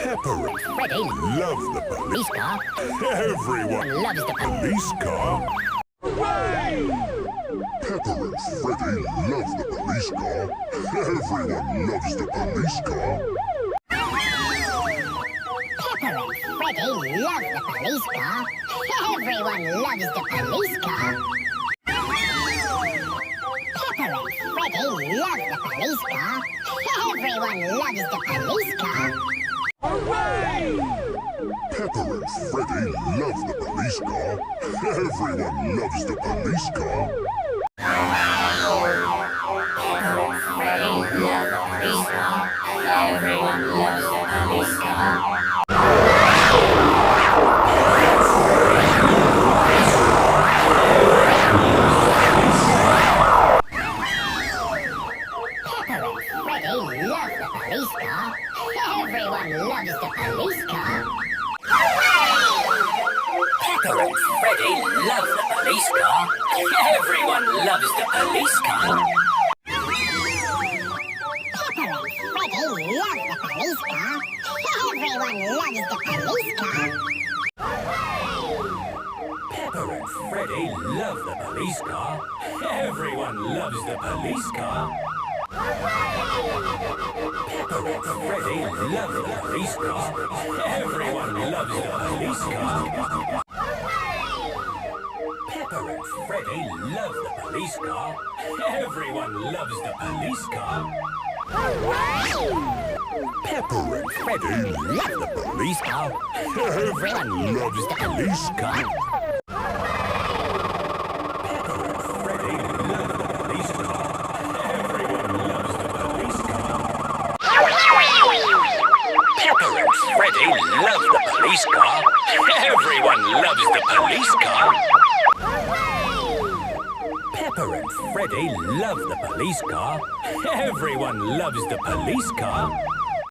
Peppa and Freddy love the police car. Everyone loves the police car. Hooray! Peppa and Freddy love the police car. Everyone loves the police car. Peppa and Freddy love the police car. Everyone loves the police car. Peppa and Freddy love the police car. Everyone loves the police car. Hooray! Peppa and Freddy love the police car. Everyone loves the police car. Peppa and Freddy love the police car. Everyone loves the police car. Everyone loves the police car. Peppa and Freddy love the police car. Everyone loves the police car. Peppa and Freddy love the police car. Everyone loves the police car. Peppa and Freddy love the police car. Everyone loves the police car. Peppa and Freddy love the police car. Everyone loves the police car. Peppa and Freddy love the police car. Everyone loves the police car. Peppa and Freddy love the police car. Everyone loves the police car. Peppa and Freddy love the police car. Everyone loves the police car. Peppa and Freddy love the police car. Everyone loves the police car. Peppa and Freddy love the police car. Everyone loves the police car.